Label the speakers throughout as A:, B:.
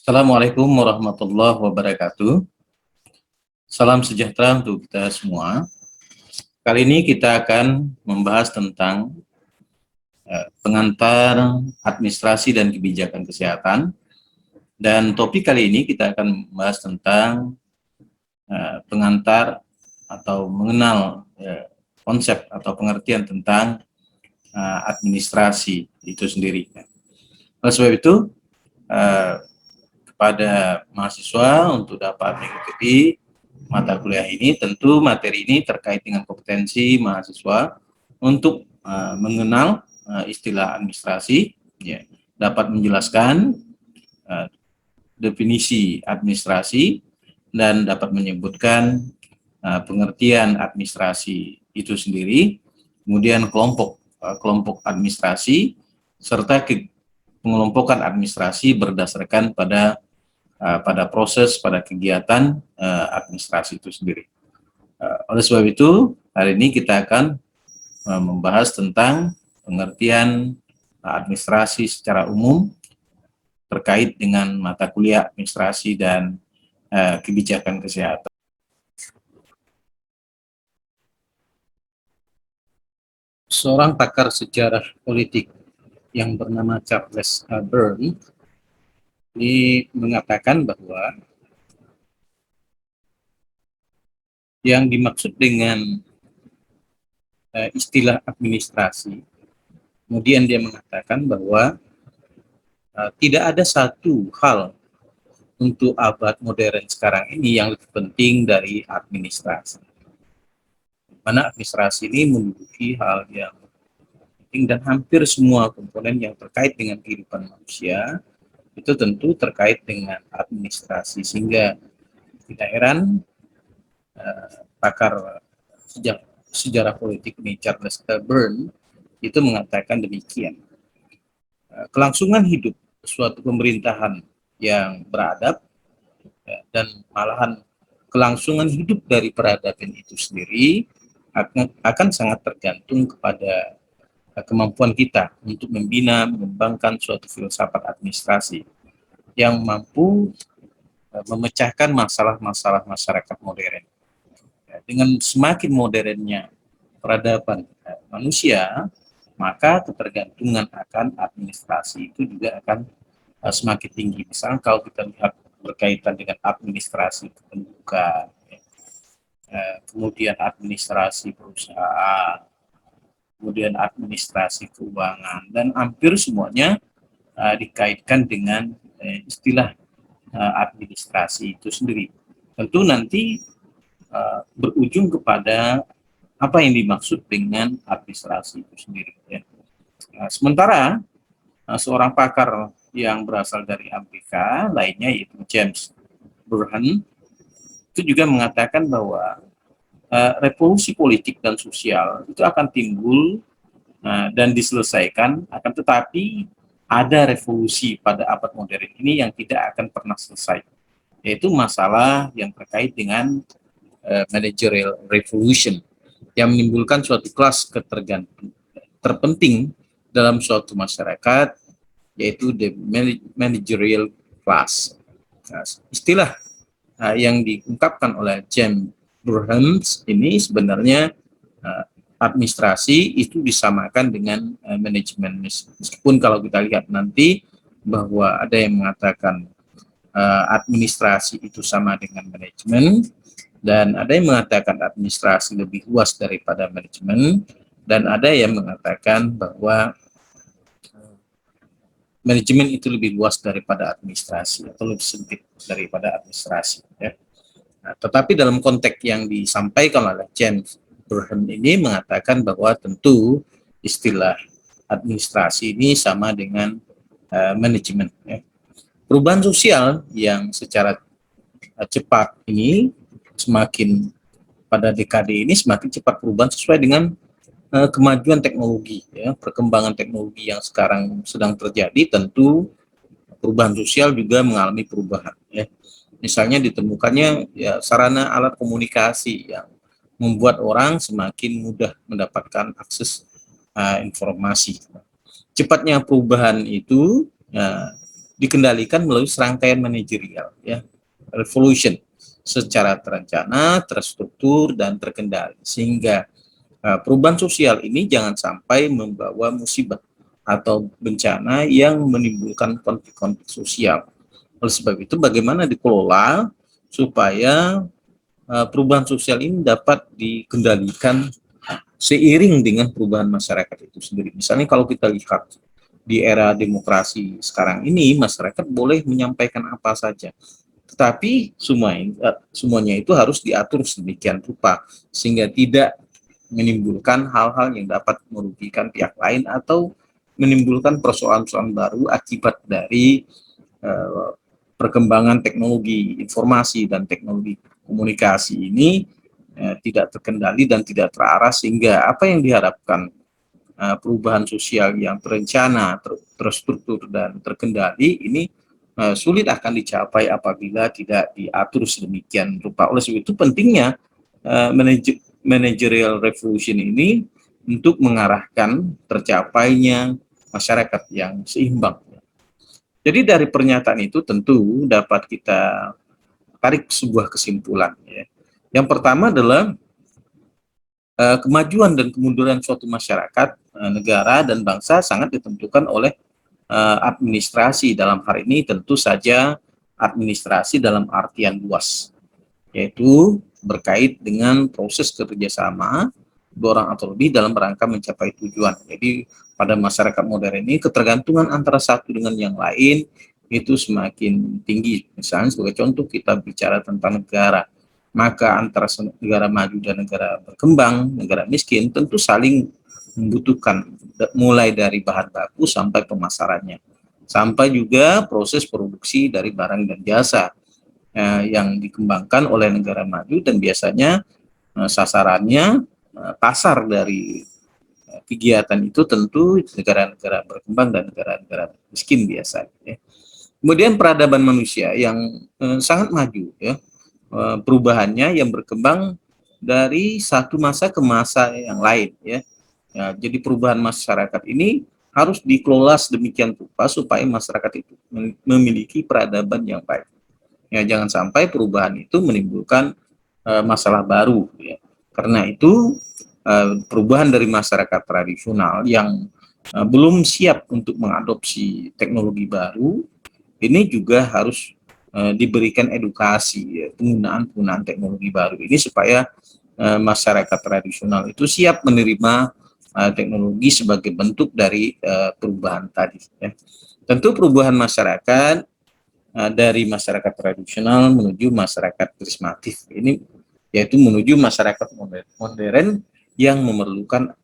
A: Assalamualaikum warahmatullahi wabarakatuh. Salam sejahtera untuk kita semua. Kali ini kita akan membahas tentang pengantar administrasi dan kebijakan kesehatan. Dan topik kali ini kita akan membahas tentang pengantar atau mengenal konsep atau pengertian tentang administrasi itu sendiri. Oleh sebab itu, kepada mahasiswa untuk dapat mengikuti mata kuliah ini, tentu materi ini terkait dengan kompetensi mahasiswa untuk mengenal istilah administrasi, ya, dapat menjelaskan definisi administrasi dan dapat menyebutkan pengertian administrasi itu sendiri, kemudian kelompok administrasi serta pengelompokan administrasi berdasarkan pada proses, pada kegiatan administrasi itu sendiri. Oleh sebab itu, hari ini kita akan membahas tentang pengertian administrasi secara umum terkait dengan mata kuliah administrasi dan kebijakan kesehatan. Seorang pakar sejarah politik yang bernama Charles Byrne ini mengatakan bahwa yang dimaksud dengan istilah administrasi, kemudian dia mengatakan bahwa tidak ada satu hal untuk abad modern sekarang ini yang lebih penting dari administrasi. Mana administrasi ini menduduki hal yang penting dan hampir semua komponen yang terkait dengan kehidupan manusia itu tentu terkait dengan administrasi, sehingga tidak heran pakar sejarah politik ini Charles Byrne itu mengatakan demikian. Kelangsungan hidup suatu pemerintahan yang beradab dan malahan kelangsungan hidup dari peradaban itu sendiri akan sangat tergantung kepada kemampuan kita untuk membina, mengembangkan suatu filsafat administrasi yang mampu memecahkan masalah-masalah masyarakat modern. Dengan semakin modernnya peradaban manusia, maka ketergantungan akan administrasi itu juga akan semakin tinggi. Misalnya kalau kita lihat berkaitan dengan administrasi kependudukan, kemudian administrasi perusahaan, kemudian administrasi keuangan, dan hampir semuanya dikaitkan dengan istilah administrasi itu sendiri. Tentu nanti berujung kepada apa yang dimaksud dengan administrasi itu sendiri. Ya. Sementara seorang pakar yang berasal dari Amerika lainnya, yaitu James Burhan, itu juga mengatakan bahwa revolusi politik dan sosial itu akan timbul dan diselesaikan, akan tetapi ada revolusi pada abad modern ini yang tidak akan pernah selesai, yaitu masalah yang terkait dengan managerial revolution yang menimbulkan suatu kelas terpenting dalam suatu masyarakat, yaitu the managerial class. Nah, istilah yang diungkapkan oleh James Burhan ini sebenarnya administrasi itu disamakan dengan manajemen, meskipun kalau kita lihat nanti bahwa ada yang mengatakan administrasi itu sama dengan manajemen, dan ada yang mengatakan administrasi lebih luas daripada manajemen, dan ada yang mengatakan bahwa manajemen itu lebih luas daripada administrasi atau lebih sempit daripada administrasi. Ya. Nah, tetapi dalam konteks yang disampaikan oleh James Burhan ini mengatakan bahwa tentu istilah administrasi ini sama dengan manajemen. Ya. Perubahan sosial yang secara cepat ini semakin pada dekade ini semakin cepat perubahan sesuai dengan kemajuan teknologi, ya, perkembangan teknologi yang sekarang sedang terjadi. Tentu perubahan sosial juga mengalami perubahan. Ya. Misalnya ditemukannya ya, sarana alat komunikasi yang membuat orang semakin mudah mendapatkan akses informasi. Cepatnya perubahan itu dikendalikan melalui serangkaian manajerial, ya, revolution, secara terencana, terstruktur, dan terkendali, sehingga perubahan sosial ini jangan sampai membawa musibah atau bencana yang menimbulkan konflik-konflik sosial. Oleh sebab itu, bagaimana dikelola supaya perubahan sosial ini dapat dikendalikan seiring dengan perubahan masyarakat itu sendiri. Misalnya kalau kita lihat di era demokrasi sekarang ini, masyarakat boleh menyampaikan apa saja, tetapi semuanya itu harus diatur sedemikian rupa sehingga tidak menimbulkan hal-hal yang dapat merugikan pihak lain atau menimbulkan persoalan-persoalan baru akibat dari uh, perkembangan teknologi informasi dan teknologi komunikasi ini tidak terkendali dan tidak terarah, sehingga apa yang diharapkan perubahan sosial yang terencana, terstruktur, dan terkendali ini sulit akan dicapai apabila tidak diatur sedemikian rupa. Oleh sebab itu pentingnya managerial revolution ini untuk mengarahkan tercapainya masyarakat yang seimbang. Jadi dari pernyataan itu tentu dapat kita tarik sebuah kesimpulan. Ya. Yang pertama adalah kemajuan dan kemunduran suatu masyarakat, negara, dan bangsa sangat ditentukan oleh administrasi. Dalam hal ini tentu saja administrasi dalam artian luas, yaitu berkait dengan proses kerjasama dua orang atau lebih dalam rangka mencapai tujuan. Jadi pada masyarakat modern ini ketergantungan antara satu dengan yang lain itu semakin tinggi. Misalnya sebagai contoh kita bicara tentang negara, maka antara negara maju dan negara berkembang, negara miskin tentu saling membutuhkan, mulai dari bahan baku sampai pemasarannya, sampai juga proses produksi dari barang dan jasa yang dikembangkan oleh negara maju, dan biasanya sasarannya pasar dari kegiatan itu tentu negara-negara berkembang dan negara-negara miskin biasanya. Ya. Kemudian peradaban manusia yang sangat maju, ya, perubahannya yang berkembang dari satu masa ke masa yang lain, ya. Ya, jadi perubahan masyarakat ini harus dikelola sedemikian rupa supaya masyarakat itu memiliki peradaban yang baik. Ya, jangan sampai perubahan itu menimbulkan masalah baru. Ya. Karena itu perubahan dari masyarakat tradisional yang belum siap untuk mengadopsi teknologi baru ini juga harus diberikan edukasi, ya, penggunaan teknologi baru ini supaya masyarakat tradisional itu siap menerima teknologi sebagai bentuk dari perubahan tadi. Ya. Tentu perubahan masyarakat dari masyarakat tradisional menuju masyarakat karismatif ini, yaitu menuju masyarakat modern yang memerlukan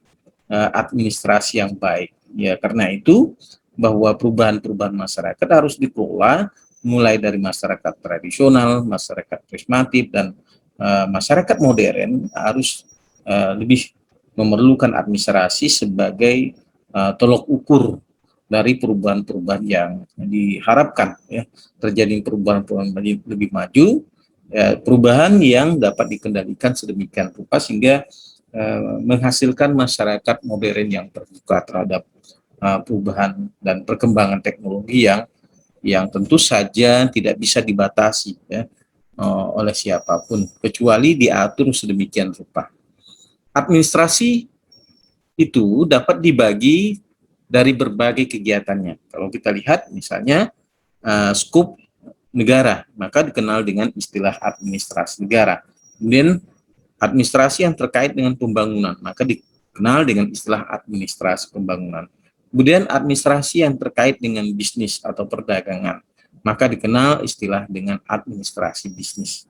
A: administrasi yang baik. Ya, karena itu bahwa perubahan-perubahan masyarakat harus dikelola mulai dari masyarakat tradisional, masyarakat karismatif, dan masyarakat modern harus lebih memerlukan administrasi sebagai tolok ukur dari perubahan-perubahan yang diharapkan, ya, terjadi perubahan-perubahan lebih maju, ya, perubahan yang dapat dikendalikan sedemikian rupa sehingga menghasilkan masyarakat modern yang terbuka terhadap perubahan dan perkembangan teknologi yang tentu saja tidak bisa dibatasi, ya, oleh siapapun kecuali diatur sedemikian rupa. Administrasi itu dapat dibagi dari berbagai kegiatannya. Kalau kita lihat misalnya skup negara, maka dikenal dengan istilah administrasi negara. Kemudian administrasi yang terkait dengan pembangunan, maka dikenal dengan istilah administrasi pembangunan. Kemudian administrasi yang terkait dengan bisnis atau perdagangan, maka dikenal istilah dengan administrasi bisnis.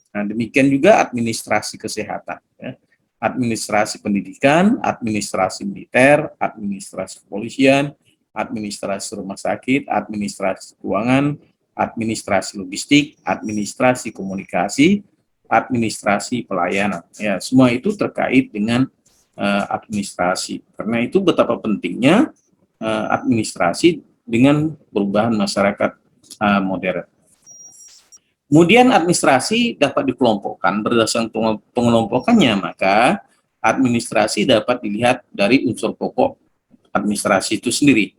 A: Nah, demikian juga administrasi kesehatan, ya. Administrasi pendidikan, administrasi militer, administrasi kepolisian, administrasi rumah sakit, administrasi keuangan, administrasi logistik, administrasi komunikasi, administrasi pelayanan. Ya, semua itu terkait dengan administrasi. Karena itu betapa pentingnya administrasi dengan perubahan masyarakat modern. Kemudian administrasi dapat dikelompokkan berdasarkan pengelompokannya, maka administrasi dapat dilihat dari unsur pokok administrasi itu sendiri.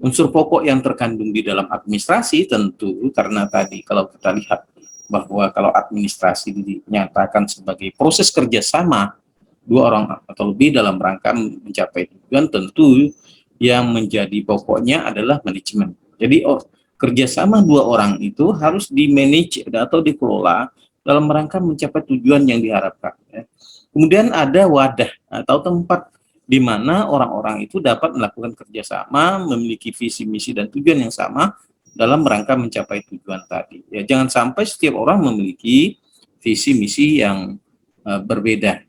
A: Unsur pokok yang terkandung di dalam administrasi tentu karena tadi kalau kita lihat bahwa kalau administrasi dinyatakan sebagai proses kerjasama dua orang atau lebih dalam rangka mencapai tujuan, tentu yang menjadi pokoknya adalah manajemen. Jadi kerjasama dua orang itu harus di-manage atau dikelola dalam rangka mencapai tujuan yang diharapkan. Ya. Kemudian ada wadah atau tempat di mana orang-orang itu dapat melakukan kerjasama, memiliki visi, misi, dan tujuan yang sama dalam rangka mencapai tujuan tadi. Ya, jangan sampai setiap orang memiliki visi, misi yang berbeda.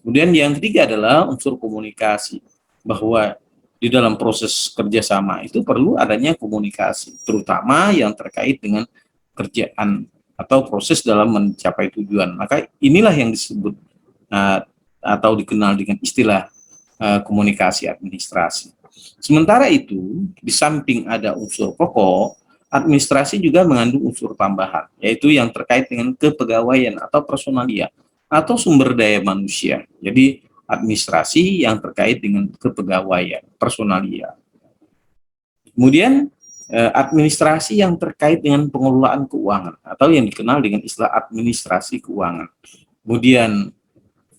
A: Kemudian yang ketiga adalah unsur komunikasi, bahwa di dalam proses kerjasama itu perlu adanya komunikasi, terutama yang terkait dengan kerjaan atau proses dalam mencapai tujuan. Maka inilah yang disebut atau dikenal dengan istilah komunikasi administrasi. Sementara itu, di samping ada unsur pokok, administrasi juga mengandung unsur tambahan, yaitu yang terkait dengan kepegawaian atau personalia atau sumber daya manusia. Jadi administrasi yang terkait dengan kepegawaian, personalia. Kemudian administrasi yang terkait dengan pengelolaan keuangan atau yang dikenal dengan istilah administrasi keuangan. Kemudian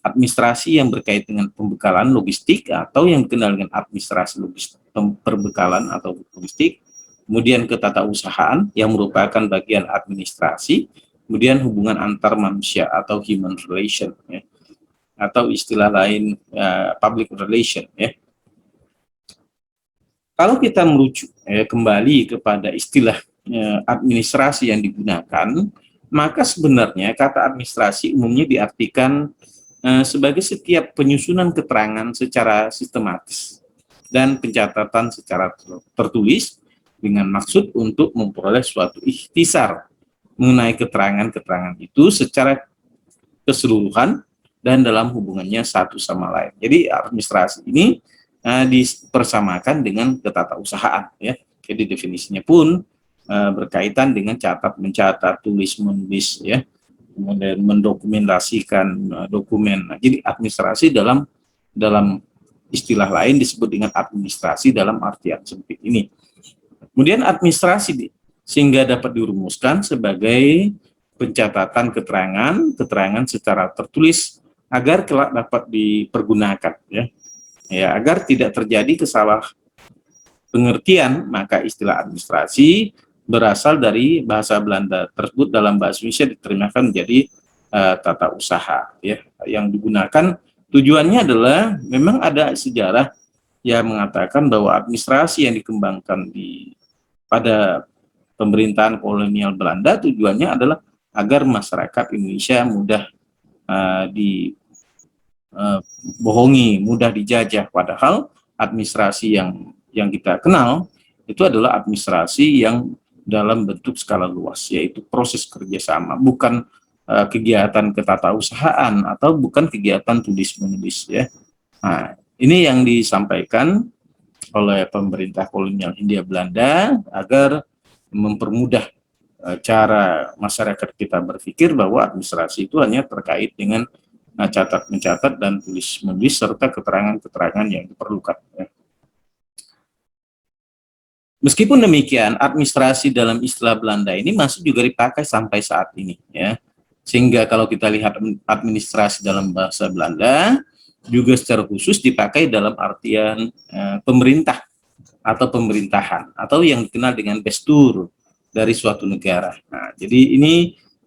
A: administrasi yang berkait dengan pembekalan logistik atau yang dikenal dengan administrasi logistik, perbekalan atau logistik, kemudian ketatausahaan yang merupakan bagian administrasi, kemudian hubungan antar manusia atau human relation, ya, atau istilah lain public relation. Ya. Kalau kita merujuk kembali kepada istilah administrasi yang digunakan, maka sebenarnya kata administrasi umumnya diartikan sebagai setiap penyusunan keterangan secara sistematis dan pencatatan secara tertulis dengan maksud untuk memperoleh suatu ikhtisar mengenai keterangan-keterangan itu secara keseluruhan dan dalam hubungannya satu sama lain. Jadi administrasi ini dipersamakan dengan ketatausahaan, ya. Jadi definisinya pun berkaitan dengan mencatat, tulis, menulis, ya, kemudian mendokumentasikan dokumen. Nah, jadi administrasi dalam istilah lain disebut dengan administrasi dalam artian sempit ini. Kemudian administrasi sehingga dapat dirumuskan sebagai pencatatan keterangan secara tertulis agar kelak dapat dipergunakan, ya, agar tidak terjadi kesalah pengertian. Maka istilah administrasi berasal dari bahasa Belanda tersebut dalam bahasa Indonesia diterjemahkan menjadi tata usaha, ya, yang digunakan tujuannya adalah memang ada sejarah yang mengatakan bahwa administrasi yang dikembangkan pada pemerintahan kolonial Belanda tujuannya adalah agar masyarakat Indonesia mudah dibohongi, mudah dijajah, padahal administrasi yang kita kenal itu adalah administrasi yang dalam bentuk skala luas, yaitu proses kerjasama, bukan kegiatan ketatausahaan atau bukan kegiatan tulis-menulis, ya. Nah, ini yang disampaikan oleh pemerintah kolonial Hindia Belanda agar mempermudah cara masyarakat kita berpikir bahwa administrasi itu hanya terkait dengan mencatat dan tulis-menulis serta keterangan-keterangan yang diperlukan, ya. Meskipun demikian, administrasi dalam istilah Belanda ini masih juga dipakai sampai saat ini, ya. Sehingga kalau kita lihat administrasi dalam bahasa Belanda juga secara khusus dipakai dalam artian pemerintah atau pemerintahan atau yang dikenal dengan bestur dari suatu negara. Nah, jadi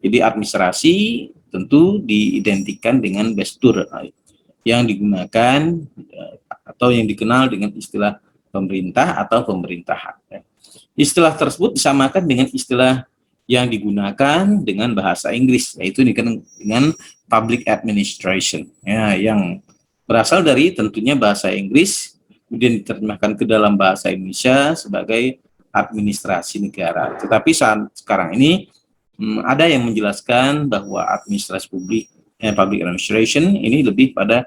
A: administrasi tentu diidentikan dengan bestur yang digunakan atau yang dikenal dengan istilah pemerintah atau pemerintahan. Istilah tersebut disamakan dengan istilah yang digunakan dengan bahasa Inggris, yaitu dengan public administration, ya, yang berasal dari tentunya bahasa Inggris, kemudian diterjemahkan ke dalam bahasa Indonesia sebagai administrasi negara. Tetapi sekarang ini ada yang menjelaskan bahwa administrasi publik, public administration ini lebih pada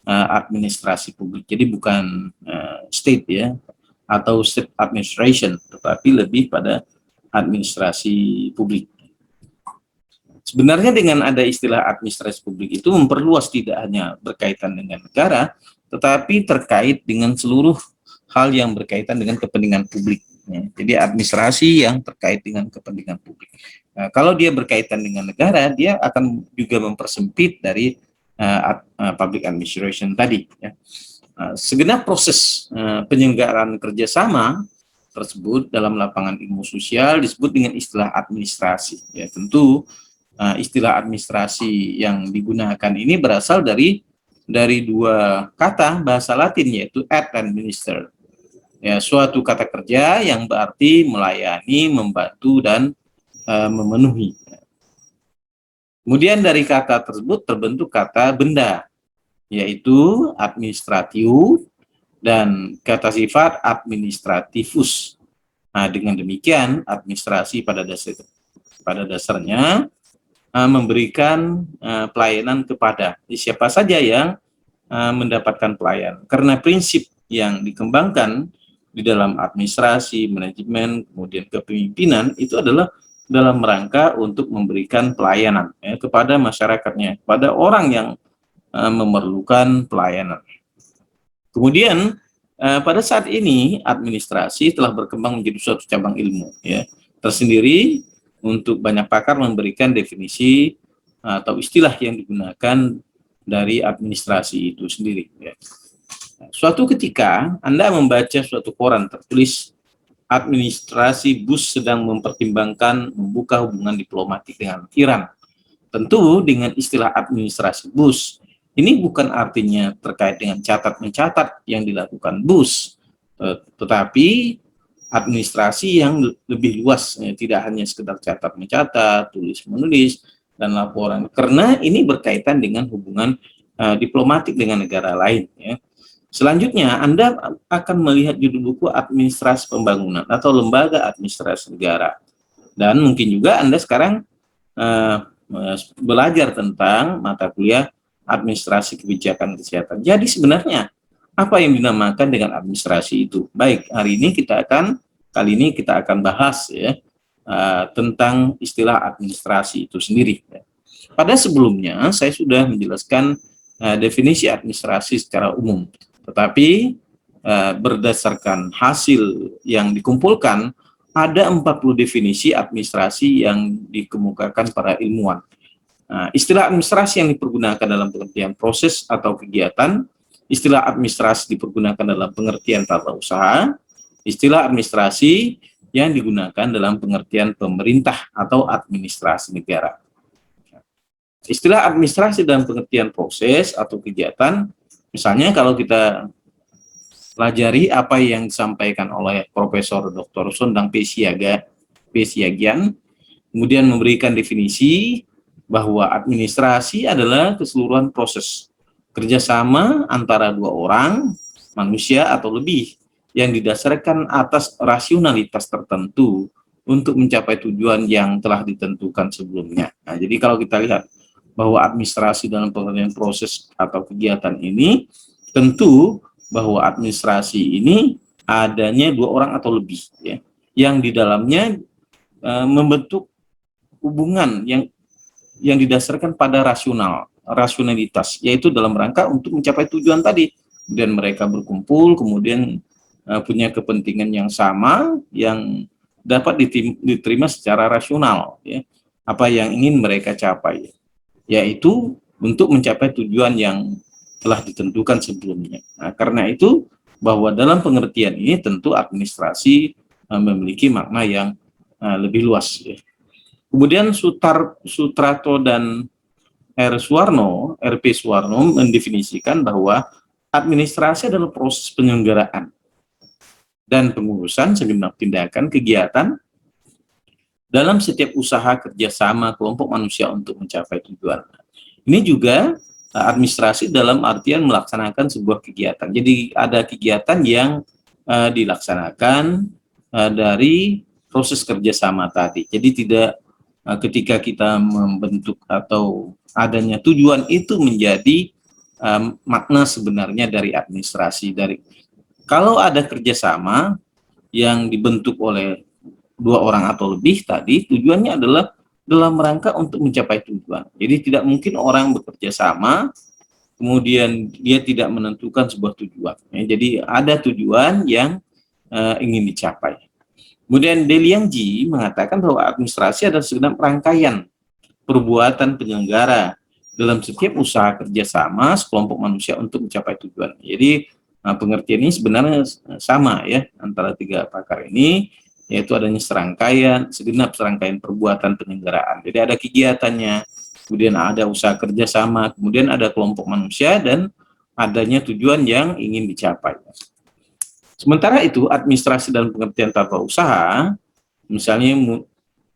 A: administrasi publik, jadi bukan state, ya, atau state administration, tetapi lebih pada administrasi publik. Sebenarnya dengan ada istilah administrasi publik itu memperluas tidak hanya berkaitan dengan negara, tetapi terkait dengan seluruh hal yang berkaitan dengan kepentingan publik. Ya. Jadi administrasi yang terkait dengan kepentingan publik. Nah, kalau dia berkaitan dengan negara, dia akan juga mempersempit dari public administration tadi. Ya. Segenap proses penyelenggaraan kerjasama tersebut dalam lapangan ilmu sosial disebut dengan istilah administrasi. Ya, tentu istilah administrasi yang digunakan ini berasal dari dua kata bahasa Latin, yaitu ad dan minister. Ya, suatu kata kerja yang berarti melayani, membantu, dan memenuhi. Kemudian dari kata tersebut terbentuk kata benda, yaitu administratiu, dan kata sifat administrativus. Nah, dengan demikian administrasi pada dasarnya memberikan pelayanan kepada siapa saja yang mendapatkan pelayanan. Karena prinsip yang dikembangkan di dalam administrasi, manajemen, kemudian kepemimpinan itu adalah dalam rangka untuk memberikan pelayanan kepada masyarakatnya, kepada orang yang memerlukan pelayanan. Kemudian pada saat ini administrasi telah berkembang menjadi suatu cabang ilmu tersendiri untuk banyak pakar memberikan definisi atau istilah yang digunakan dari administrasi itu sendiri. Suatu ketika Anda membaca suatu koran tertulis administrasi Bush sedang mempertimbangkan membuka hubungan diplomatik dengan Iran. Tentu dengan istilah administrasi Bush, ini bukan artinya terkait dengan catat-mencatat yang dilakukan Bush, tetapi administrasi yang lebih luas, tidak hanya sekedar catat-mencatat, tulis-menulis, dan laporan, karena ini berkaitan dengan hubungan diplomatik dengan negara lain. Selanjutnya, Anda akan melihat judul buku administrasi pembangunan atau lembaga administrasi negara. Dan mungkin juga Anda sekarang belajar tentang mata kuliah administrasi kebijakan kesehatan. Jadi sebenarnya apa yang dinamakan dengan administrasi itu? Baik, kali ini kita akan bahas tentang istilah administrasi itu sendiri. Pada sebelumnya saya sudah menjelaskan definisi administrasi secara umum. Tetapi berdasarkan hasil yang dikumpulkan, ada 40 definisi administrasi yang dikemukakan para ilmuwan. Istilah administrasi yang dipergunakan dalam pengertian proses atau kegiatan, istilah administrasi dipergunakan dalam pengertian tata usaha, istilah administrasi yang digunakan dalam pengertian pemerintah atau administrasi negara. Istilah administrasi dalam pengertian proses atau kegiatan, misalnya kalau kita pelajari apa yang disampaikan oleh Profesor Dr. Sondang P. Siagian, kemudian memberikan definisi bahwa administrasi adalah keseluruhan proses kerjasama antara dua orang, manusia atau lebih, yang didasarkan atas rasionalitas tertentu untuk mencapai tujuan yang telah ditentukan sebelumnya. Nah, jadi kalau kita lihat bahwa administrasi dalam pengertian proses atau kegiatan ini, tentu bahwa administrasi ini adanya dua orang atau lebih, yang di dalamnya membentuk hubungan yang didasarkan pada rasionalitas, yaitu dalam rangka untuk mencapai tujuan tadi. Dan mereka berkumpul, kemudian punya kepentingan yang sama, yang dapat diterima secara rasional, apa yang ingin mereka capai, yaitu untuk mencapai tujuan yang telah ditentukan sebelumnya. Nah, karena itu bahwa dalam pengertian ini tentu administrasi memiliki makna yang lebih luas. Kemudian Sutrato dan RP Suwarno mendefinisikan bahwa administrasi adalah proses penyelenggaraan dan pengurusan segenap tindakan kegiatan dalam setiap usaha kerjasama kelompok manusia untuk mencapai tujuan. Ini juga administrasi dalam artian melaksanakan sebuah kegiatan. Jadi ada kegiatan yang dilaksanakan dari proses kerjasama tadi. Jadi tidak ketika kita membentuk atau adanya tujuan itu menjadi makna sebenarnya dari administrasi. Kalau ada kerjasama yang dibentuk oleh dua orang atau lebih tadi, tujuannya adalah dalam rangka untuk mencapai tujuan. Jadi tidak mungkin orang bekerja sama kemudian dia tidak menentukan sebuah tujuan. Ya, jadi ada tujuan yang ingin dicapai. Kemudian Deliangji mengatakan bahwa administrasi adalah segenap rangkaian perbuatan penyelenggara dalam setiap usaha kerjasama sekelompok manusia untuk mencapai tujuan. Jadi pengertian ini sebenarnya sama ya antara tiga pakar ini, yaitu adanya segenap serangkaian perbuatan penyelenggaraan. Jadi ada kegiatannya, kemudian ada usaha kerjasama, kemudian ada kelompok manusia, dan adanya tujuan yang ingin dicapai. Sementara itu, administrasi dalam pengertian tata usaha, misalnya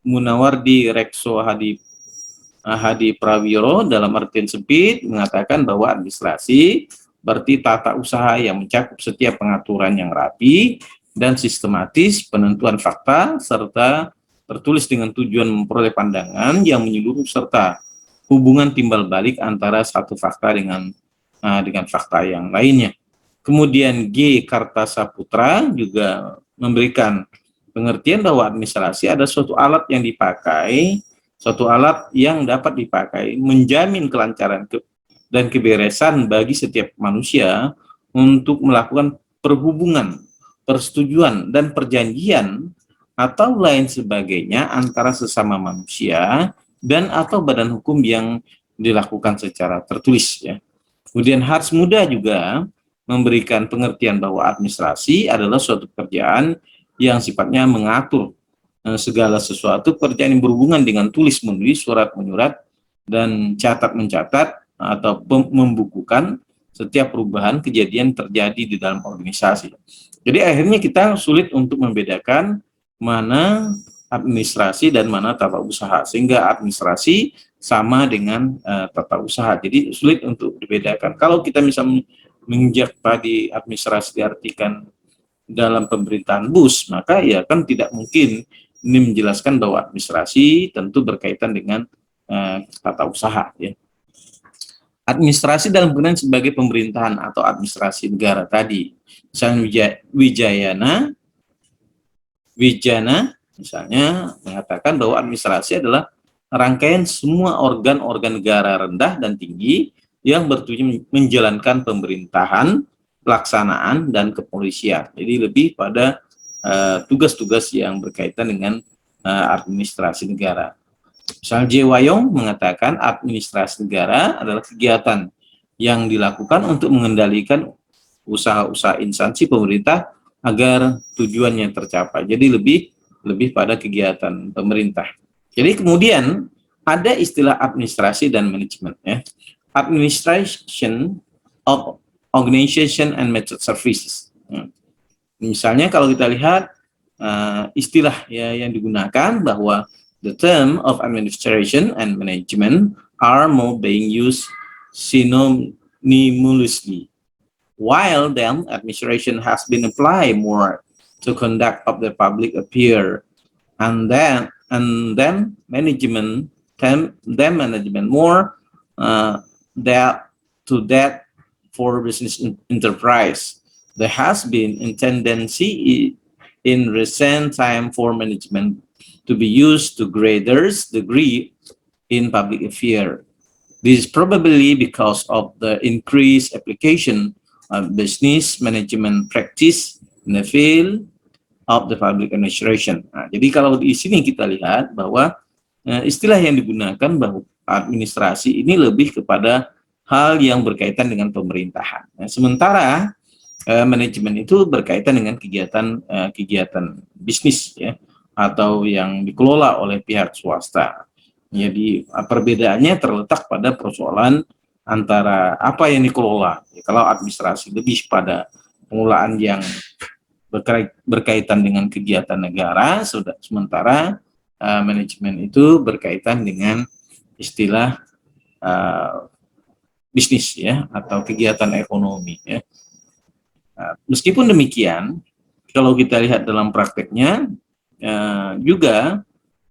A: Munawardi Rekso Hadi Prawiro dalam artian sempit mengatakan bahwa administrasi berarti tata usaha yang mencakup setiap pengaturan yang rapi dan sistematis, penentuan fakta, serta tertulis dengan tujuan memperoleh pandangan yang menyeluruh, serta hubungan timbal balik antara satu fakta dengan fakta yang lainnya. Kemudian G. Kartasaputra juga memberikan pengertian bahwa administrasi ada suatu alat yang dipakai, suatu alat yang dapat dipakai menjamin kelancaran dan keberesan bagi setiap manusia untuk melakukan perhubungan, persetujuan, dan perjanjian atau lain sebagainya antara sesama manusia dan atau badan hukum yang dilakukan secara tertulis. Ya. Kemudian Harsh Muda juga memberikan pengertian bahwa administrasi adalah suatu pekerjaan yang sifatnya mengatur segala sesuatu, pekerjaan yang berhubungan dengan tulis menulis, surat menyurat, dan catat mencatat atau membukukan setiap perubahan kejadian terjadi di dalam organisasi. Jadi akhirnya kita sulit untuk membedakan mana administrasi dan mana tata usaha, sehingga administrasi sama dengan tata usaha. Jadi sulit untuk dibedakan. Kalau kita misalnya menginjak tadi administrasi diartikan dalam pemerintahan Bush, maka ya kan tidak mungkin ini menjelaskan bahwa administrasi tentu berkaitan dengan tata usaha. Ya. Administrasi dalam penggunaan sebagai pemerintahan atau administrasi negara tadi, misalnya Wijana misalnya mengatakan bahwa administrasi adalah rangkaian semua organ-organ negara rendah dan tinggi yang bertujuan menjalankan pemerintahan, pelaksanaan, dan kepolisian. Jadi lebih pada tugas-tugas yang berkaitan dengan administrasi negara. Misalnya J. Wayong mengatakan administrasi negara adalah kegiatan yang dilakukan untuk mengendalikan usaha-usaha instansi pemerintah agar tujuannya tercapai. Jadi lebih pada kegiatan pemerintah. Jadi kemudian ada istilah administrasi dan manajemen. Ya. Administration of Organization and Method Services. Misalnya kalau kita lihat istilah ya yang digunakan bahwa the term of administration and management are more being used synonymously, while then administration has been applied more to conduct of the public affair, and then management more that for business enterprise. There has been a tendency in recent time for management to be used to greater degree in public affairs. This is probably because of the increased application of business management practice in the field of the public administration. Nah, jadi kalau di sini kita lihat bahwa istilah yang digunakan bahwa administrasi ini lebih kepada hal yang berkaitan dengan pemerintahan. Nah, sementara manajemen itu berkaitan dengan kegiatan bisnis ya, atau yang dikelola oleh pihak swasta. Jadi perbedaannya terletak pada persoalan antara apa yang dikelola. Kalau administrasi lebih pada pengelolaan yang berkaitan dengan kegiatan negara, sementara manajemen itu berkaitan dengan istilah bisnis ya, atau kegiatan ekonomi ya. Meskipun demikian, kalau kita lihat dalam prakteknya juga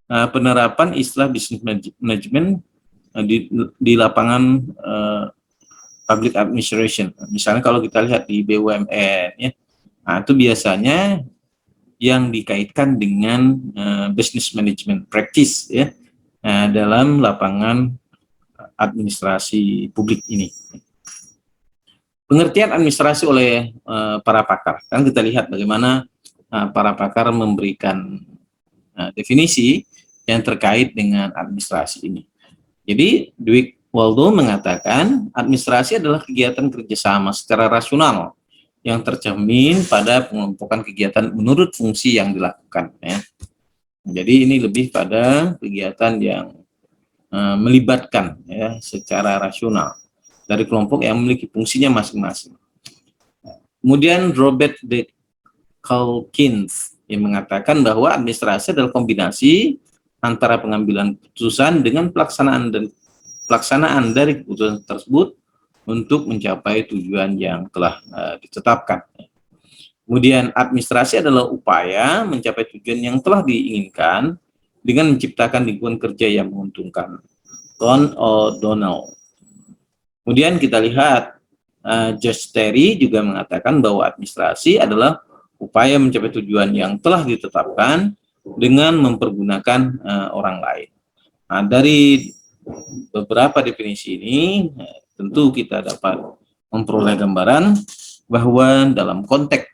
A: penerapan istilah business management di lapangan public administration. Misalnya kalau kita lihat di BUMN ya, nah, itu biasanya yang dikaitkan dengan business management practice ya dalam lapangan administrasi publik ini. Pengertian administrasi oleh para pakar. Kan kita lihat bagaimana para pakar memberikan definisi yang terkait dengan administrasi ini. Jadi Dwight Waldo mengatakan administrasi adalah kegiatan kerjasama secara rasional yang tercermin pada pengelompokan kegiatan menurut fungsi yang dilakukan. Ya. Jadi ini lebih pada kegiatan yang melibatkan ya secara rasional dari kelompok yang memiliki fungsinya masing-masing. Kemudian Robert D. Calkins yang mengatakan bahwa administrasi adalah kombinasi antara pengambilan keputusan dengan pelaksanaan dari keputusan tersebut untuk mencapai tujuan yang telah ditetapkan. Kemudian administrasi adalah upaya mencapai tujuan yang telah diinginkan dengan menciptakan lingkungan kerja yang menguntungkan. Don O'Donnell. Kemudian kita lihat Josh Terry juga mengatakan bahwa administrasi adalah upaya mencapai tujuan yang telah ditetapkan dengan mempergunakan orang lain. Nah, dari beberapa definisi ini tentu kita dapat memperoleh gambaran bahwa dalam konteks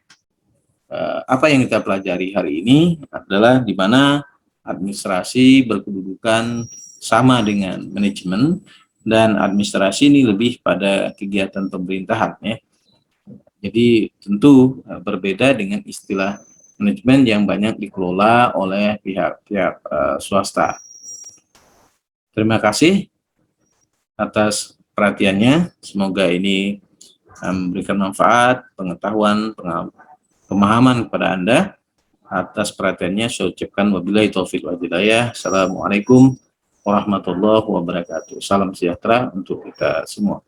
A: apa yang kita pelajari hari ini adalah di mana administrasi berkedudukan sama dengan manajemen, dan administrasi ini lebih pada kegiatan pemerintahan ya. Jadi tentu berbeda dengan istilah manajemen yang banyak dikelola oleh pihak-pihak swasta. Terima kasih atas perhatiannya. Semoga ini memberikan manfaat, pengetahuan, pemahaman kepada Anda. Atas perhatiannya saya ucapkan wabillahi taufiq wal hidayah. Assalamualaikum warahmatullahi wabarakatuh. Salam sejahtera untuk kita semua.